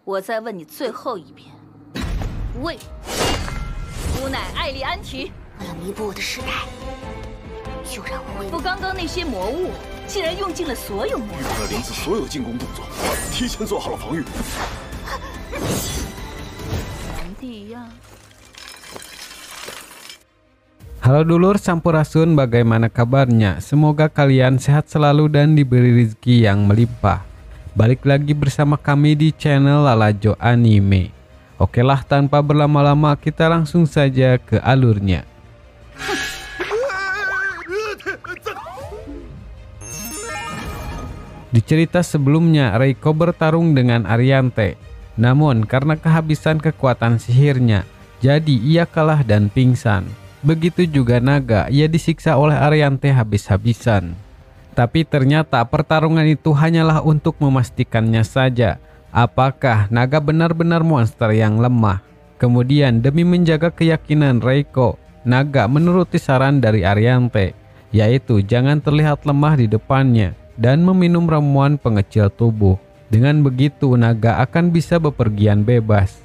我再问你最后一遍，为吾乃艾利安提。为了弥补我的失败，就让我为不，刚刚那些魔物竟然用尽了所有魔用了林子所有进攻动作，提前做好了防御。皇帝呀！ Halo dulur Sampurasun, bagaimana kabarnya? Semoga kalian sehat selalu dan diberi rezeki yang melimpah. Balik lagi bersama kami di channel Lalajo Anime. Oke lah, tanpa berlama-lama kita langsung saja ke alurnya. Di cerita sebelumnya, Reiko bertarung dengan Ariante. Namun karena kehabisan kekuatan sihirnya, jadi ia kalah dan pingsan. Begitu juga Naga, ia disiksa oleh Ariante habis-habisan. Tapi ternyata pertarungan itu hanyalah untuk memastikannya saja. Apakah Naga benar-benar monster yang lemah? Kemudian demi menjaga keyakinan Reiko, Naga menuruti saran dari Ariante, yaitu jangan terlihat lemah di depannya dan meminum ramuan pengecil tubuh. Dengan begitu Naga akan bisa bepergian bebas.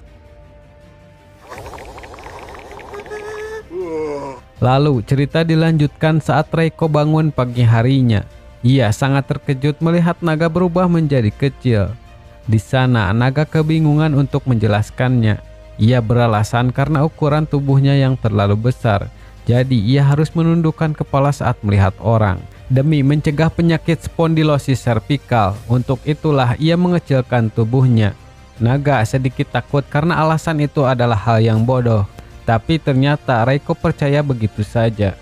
Lalu cerita dilanjutkan saat Reiko bangun pagi harinya. Ia sangat terkejut melihat Naga berubah menjadi kecil. Di sana Naga kebingungan untuk menjelaskannya. Ia beralasan karena ukuran tubuhnya yang terlalu besar. Jadi ia harus menundukkan kepala saat melihat orang demi mencegah penyakit spondilosis servikal. Untuk itulah ia mengecilkan tubuhnya. Naga sedikit takut karena alasan itu adalah hal yang bodoh. Tapi ternyata Reiko percaya begitu saja.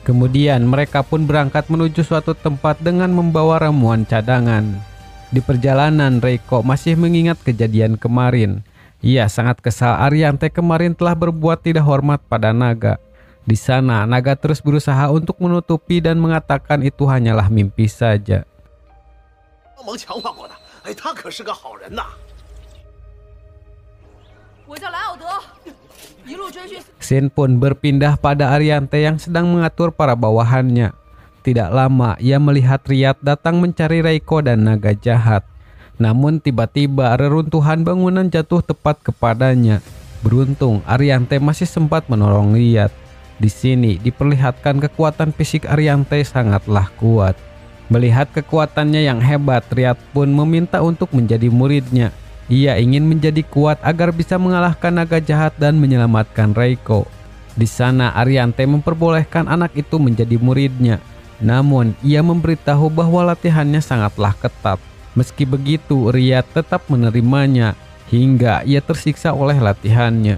Kemudian mereka pun berangkat menuju suatu tempat dengan membawa ramuan cadangan. Di perjalanan Reiko masih mengingat kejadian kemarin. Ia sangat kesal Ariante kemarin telah berbuat tidak hormat pada Naga. Di sana Naga terus berusaha untuk menutupi dan mengatakan itu hanyalah mimpi saja. Shin pun berpindah pada Ariante yang sedang mengatur para bawahannya. Tidak lama ia melihat Riyad datang mencari Reiko dan Naga jahat. Namun tiba-tiba reruntuhan bangunan jatuh tepat kepadanya. Beruntung Ariante masih sempat menolong Riyad. Di sini diperlihatkan kekuatan fisik Ariante sangatlah kuat. Melihat kekuatannya yang hebat, Riyad pun meminta untuk menjadi muridnya. Ia ingin menjadi kuat agar bisa mengalahkan naga jahat dan menyelamatkan Reiko. Di sana Ariante memperbolehkan anak itu menjadi muridnya. Namun ia memberitahu bahwa latihannya sangatlah ketat. Meski begitu Riyad tetap menerimanya hingga ia tersiksa oleh latihannya.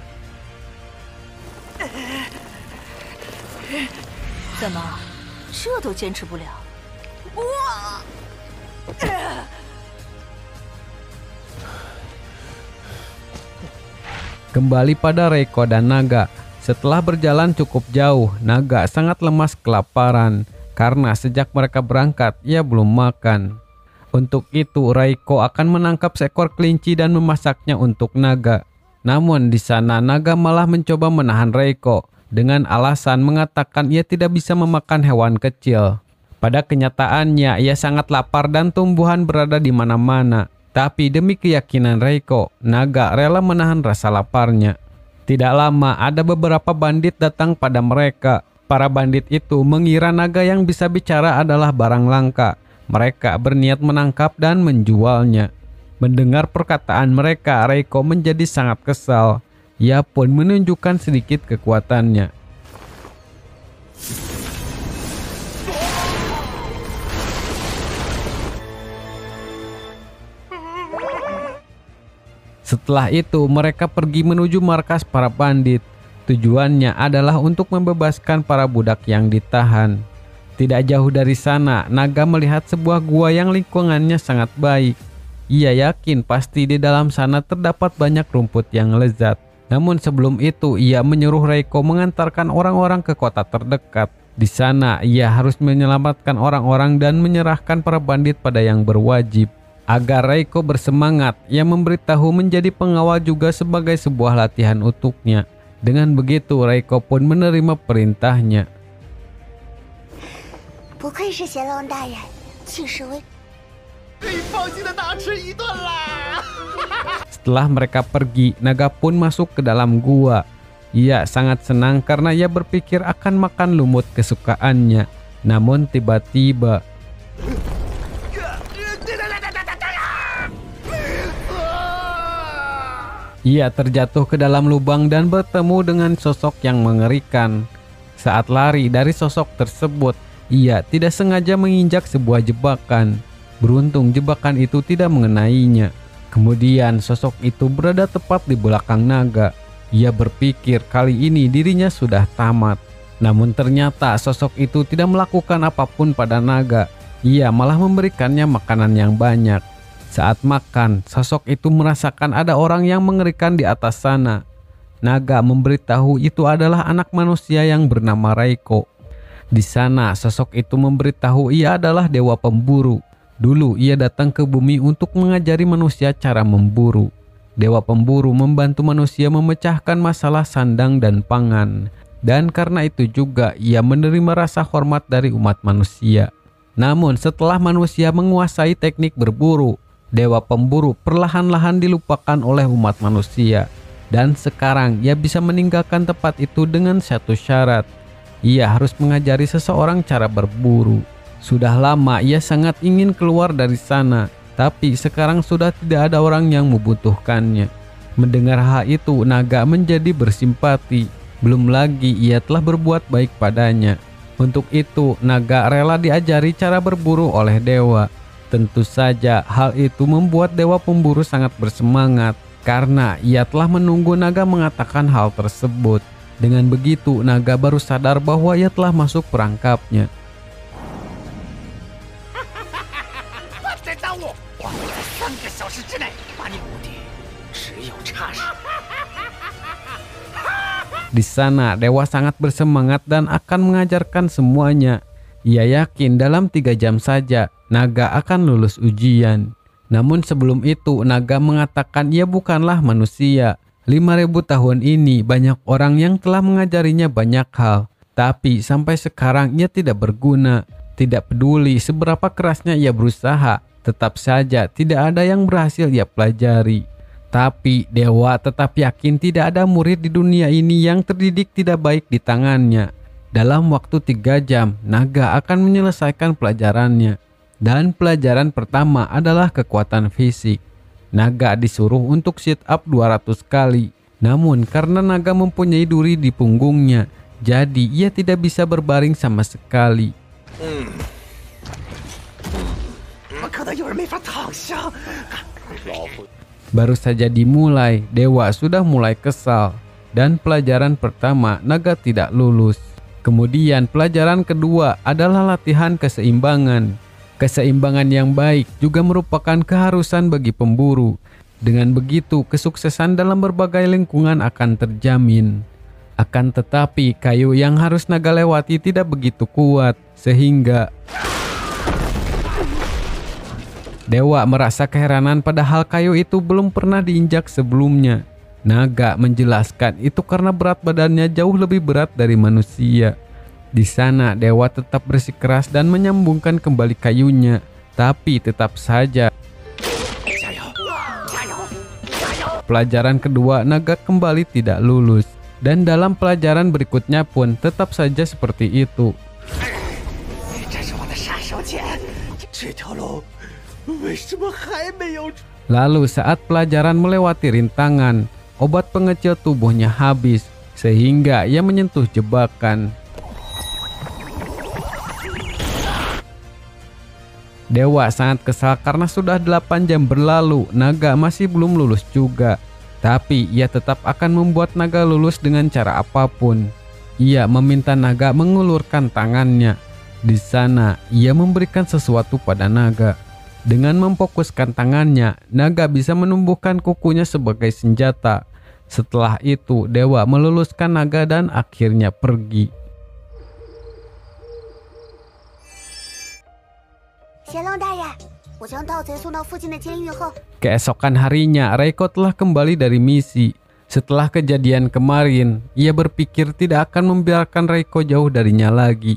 Kembali pada Reiko dan Naga. Setelah berjalan cukup jauh, Naga sangat lemas kelaparan karena sejak mereka berangkat ia belum makan. Untuk itu Reiko akan menangkap seekor kelinci dan memasaknya untuk Naga. Namun di sana Naga malah mencoba menahan Reiko dengan alasan mengatakan ia tidak bisa memakan hewan kecil. Pada kenyataannya ia sangat lapar dan tumbuhan berada di mana-mana. Tapi demi keyakinan Reiko, Naga rela menahan rasa laparnya. Tidak lama ada beberapa bandit datang pada mereka. Para bandit itu mengira Naga yang bisa bicara adalah barang langka. Mereka berniat menangkap dan menjualnya. Mendengar perkataan mereka, Reiko menjadi sangat kesal. Ia pun menunjukkan sedikit kekuatannya. Setelah itu mereka pergi menuju markas para bandit. Tujuannya adalah untuk membebaskan para budak yang ditahan. Tidak jauh dari sana, Naga melihat sebuah gua yang lingkungannya sangat baik. Ia yakin pasti di dalam sana terdapat banyak rumput yang lezat. Namun sebelum itu ia menyuruh Reiko mengantarkan orang-orang ke kota terdekat. Di sana ia harus menyelamatkan orang-orang dan menyerahkan para bandit pada yang berwajib. Agar Reiko bersemangat, ia memberitahu menjadi pengawal juga sebagai sebuah latihan untuknya. Dengan begitu Reiko pun menerima perintahnya. 不愧是乾隆大人，姓氏为。 Setelah mereka pergi, naga pun masuk ke dalam gua. Ia sangat senang karena ia berpikir akan makan lumut kesukaannya. Namun tiba-tiba ia terjatuh ke dalam lubang dan bertemu dengan sosok yang mengerikan. Saat lari dari sosok tersebut, ia tidak sengaja menginjak sebuah jebakan. Beruntung jebakan itu tidak mengenainya. Kemudian sosok itu berada tepat di belakang naga. Ia berpikir kali ini dirinya sudah tamat. Namun ternyata sosok itu tidak melakukan apapun pada naga. Ia malah memberikannya makanan yang banyak. Saat makan, sosok itu merasakan ada orang yang mengerikan di atas sana. Naga memberitahu itu adalah anak manusia yang bernama Reiko. Di sana sosok itu memberitahu ia adalah dewa pemburu. Dulu ia datang ke bumi untuk mengajari manusia cara memburu. Dewa pemburu membantu manusia memecahkan masalah sandang dan pangan. Dan karena itu juga ia menerima rasa hormat dari umat manusia. Namun setelah manusia menguasai teknik berburu, dewa pemburu perlahan-lahan dilupakan oleh umat manusia. Dan sekarang ia bisa meninggalkan tempat itu dengan satu syarat. Ia harus mengajari seseorang cara berburu. Sudah lama ia sangat ingin keluar dari sana, tapi sekarang sudah tidak ada orang yang membutuhkannya. Mendengar hal itu, naga menjadi bersimpati. Belum lagi ia telah berbuat baik padanya. Untuk itu, naga rela diajari cara berburu oleh dewa. Tentu saja hal itu membuat dewa pemburu sangat bersemangat, karena ia telah menunggu naga mengatakan hal tersebut. Dengan begitu, naga baru sadar bahwa ia telah masuk perangkapnya. Di sana, dewa sangat bersemangat dan akan mengajarkan semuanya. Ia yakin dalam 3 jam saja, naga akan lulus ujian. Namun sebelum itu, naga mengatakan ia bukanlah manusia. 5.000 tahun ini banyak orang yang telah mengajarinya banyak hal. Tapi sampai sekarang ia tidak berguna. Tidak peduli seberapa kerasnya ia berusaha, tetap saja tidak ada yang berhasil ia pelajari. Tapi dewa tetap yakin tidak ada murid di dunia ini yang terdidik tidak baik di tangannya. Dalam waktu 3 jam, naga akan menyelesaikan pelajarannya. Dan pelajaran pertama adalah kekuatan fisik. Naga disuruh untuk sit up 200 kali. Namun karena naga mempunyai duri di punggungnya, jadi ia tidak bisa berbaring sama sekali. Baru saja dimulai, dewa sudah mulai kesal. Dan pelajaran pertama, naga tidak lulus. Kemudian pelajaran kedua adalah latihan keseimbangan. Keseimbangan yang baik juga merupakan keharusan bagi pemburu. Dengan begitu, kesuksesan dalam berbagai lingkungan akan terjamin. Akan tetapi, kayu yang harus naga lewati tidak begitu kuat, sehingga dewa merasa keheranan padahal kayu itu belum pernah diinjak sebelumnya. Naga menjelaskan itu karena berat badannya jauh lebih berat dari manusia. Di sana dewa tetap bersikeras dan menyambungkan kembali kayunya. Tapi tetap saja pelajaran kedua naga kembali tidak lulus. Dan dalam pelajaran berikutnya pun tetap saja seperti itu. Lalu saat pelajaran melewati rintangan, obat pengecil tubuhnya habis, sehingga ia menyentuh jebakan. Dewa sangat kesal karena sudah 8 jam berlalu, naga masih belum lulus juga. Tapi ia tetap akan membuat naga lulus dengan cara apapun. Ia meminta naga mengulurkan tangannya. Di sana, ia memberikan sesuatu pada naga. Dengan memfokuskan tangannya, naga bisa menumbuhkan kukunya sebagai senjata. Setelah itu, dewa meluluskan naga dan akhirnya pergi. Keesokan harinya, Reiko telah kembali dari misi. Setelah kejadian kemarin, ia berpikir tidak akan membiarkan Reiko jauh darinya lagi.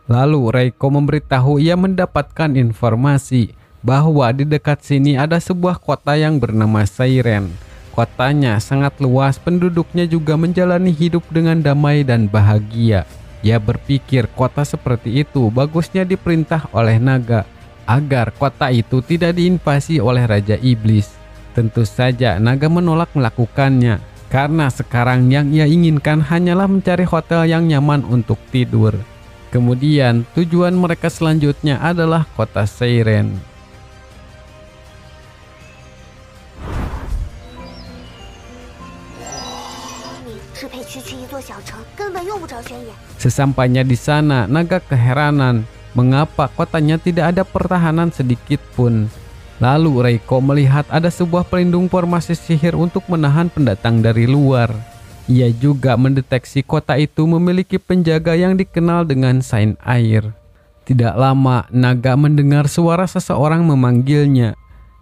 Lalu Reiko memberitahu ia mendapatkan informasi bahwa di dekat sini ada sebuah kota yang bernama Seiren. Kotanya sangat luas, penduduknya juga menjalani hidup dengan damai dan bahagia. Ia berpikir kota seperti itu bagusnya diperintah oleh naga agar kota itu tidak diinvasi oleh Raja Iblis. Tentu saja naga menolak melakukannya karena sekarang yang ia inginkan hanyalah mencari hotel yang nyaman untuk tidur. Kemudian tujuan mereka selanjutnya adalah kota Seiren. Sesampainya di sana, naga keheranan mengapa kotanya tidak ada pertahanan sedikit pun. Lalu Reiko melihat ada sebuah pelindung formasi sihir untuk menahan pendatang dari luar. Ia juga mendeteksi kota itu memiliki penjaga yang dikenal dengan Saint Air. Tidak lama, naga mendengar suara seseorang memanggilnya.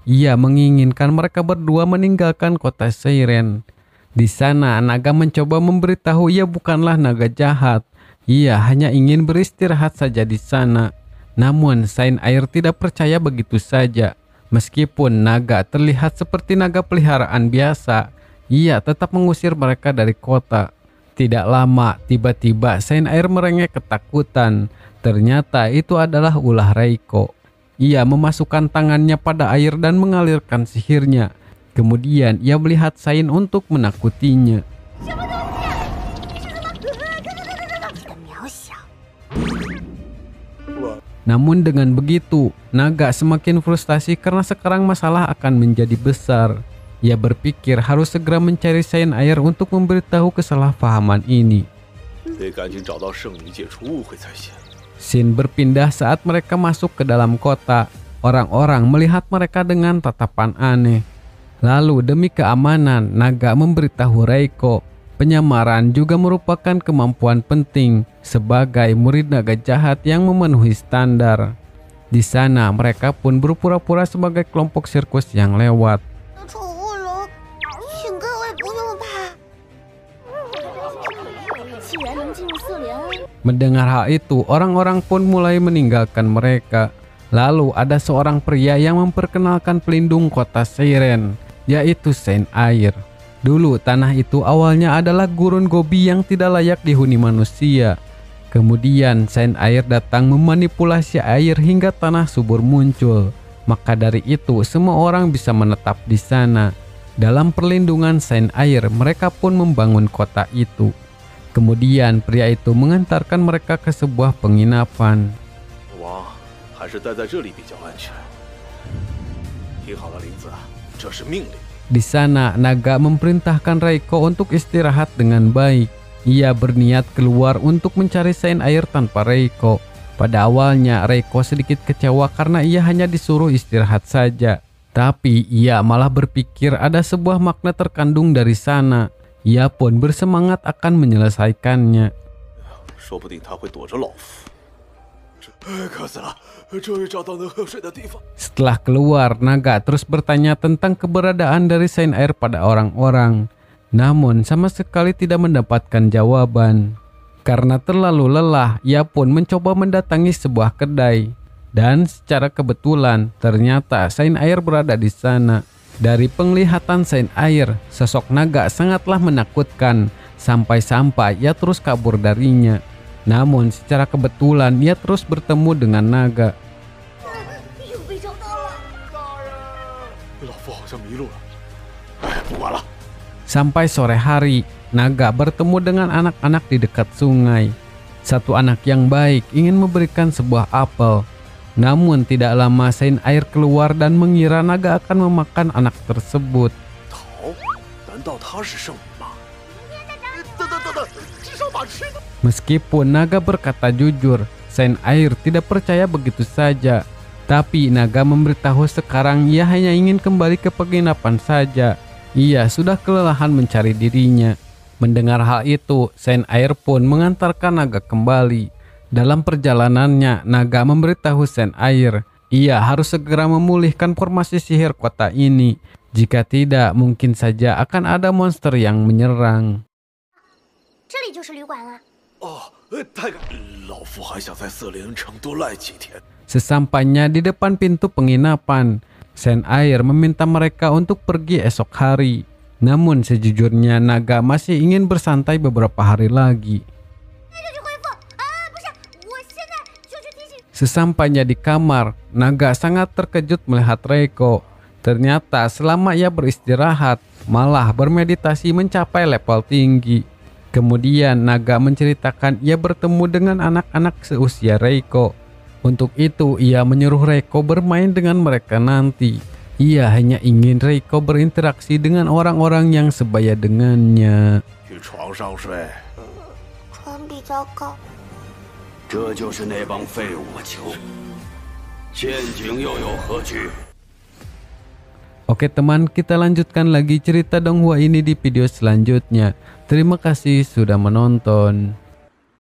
Ia menginginkan mereka berdua meninggalkan kota Seiren. Di sana, naga mencoba memberitahu ia bukanlah naga jahat. Ia hanya ingin beristirahat saja di sana. Namun, Saint Air tidak percaya begitu saja. Meskipun naga terlihat seperti naga peliharaan biasa, ia tetap mengusir mereka dari kota. Tidak lama, tiba-tiba Saint Air merengek ketakutan. Ternyata itu adalah ulah Reiko. Ia memasukkan tangannya pada air dan mengalirkan sihirnya. Kemudian ia melihat Saint untuk menakutinya. Namun dengan begitu, naga semakin frustasi karena sekarang masalah akan menjadi besar. Ia berpikir harus segera mencari Saint Air untuk memberitahu kesalahpahaman ini. Scene berpindah saat mereka masuk ke dalam kota. Orang-orang melihat mereka dengan tatapan aneh. Lalu demi keamanan, naga memberitahu Reiko, penyamaran juga merupakan kemampuan penting sebagai murid naga jahat yang memenuhi standar. Di sana mereka pun berpura-pura sebagai kelompok sirkus yang lewat. Mendengar hal itu, orang-orang pun mulai meninggalkan mereka. Lalu ada seorang pria yang memperkenalkan pelindung kota Seiren, yaitu Saint Air. Dulu tanah itu awalnya adalah gurun gobi yang tidak layak dihuni manusia. Kemudian Saint Air datang memanipulasi air hingga tanah subur muncul. Maka dari itu semua orang bisa menetap di sana. Dalam perlindungan Saint Air, mereka pun membangun kota itu. Kemudian pria itu mengantarkan mereka ke sebuah penginapan. Di sana, naga memerintahkan Reiko untuk istirahat dengan baik. Ia berniat keluar untuk mencari Saint Air tanpa Reiko. Pada awalnya, Reiko sedikit kecewa karena ia hanya disuruh istirahat saja. Tapi ia malah berpikir ada sebuah makna terkandung dari sana. Ia pun bersemangat akan menyelesaikannya. Setelah keluar, naga terus bertanya tentang keberadaan dari Saint Air pada orang-orang. Namun sama sekali tidak mendapatkan jawaban. Karena terlalu lelah, ia pun mencoba mendatangi sebuah kedai. Dan secara kebetulan, ternyata Saint Air berada di sana. Dari penglihatan Saint Air, sosok naga sangatlah menakutkan. Sampai-sampai ia terus kabur darinya. Namun secara kebetulan ia terus bertemu dengan naga. Sampai sore hari, naga bertemu dengan anak-anak di dekat sungai. Satu anak yang baik ingin memberikan sebuah apel. Namun tidak lama Saint Air keluar dan mengira naga akan memakan anak tersebut. Meskipun naga berkata jujur, Saint Air tidak percaya begitu saja. Tapi naga memberitahu sekarang ia hanya ingin kembali ke penginapan saja. Ia sudah kelelahan mencari dirinya. Mendengar hal itu, Saint Air pun mengantarkan naga kembali. Dalam perjalanannya, naga memberitahu Saint Air, ia harus segera memulihkan formasi sihir kota ini. Jika tidak, mungkin saja akan ada monster yang menyerang. Sesampainya di depan pintu penginapan, Saint Air meminta mereka untuk pergi esok hari. Namun sejujurnya naga masih ingin bersantai beberapa hari lagi. Sesampainya di kamar, naga sangat terkejut melihat Reiko. Ternyata selama ia beristirahat, malah bermeditasi mencapai level tinggi. Kemudian naga menceritakan ia bertemu dengan anak-anak seusia Reiko. Untuk itu ia menyuruh Reiko bermain dengan mereka nanti. Ia hanya ingin Reiko berinteraksi dengan orang-orang yang sebaya dengannya. Oke teman, kita lanjutkan lagi cerita Donghua ini di video selanjutnya. Terima kasih sudah menonton.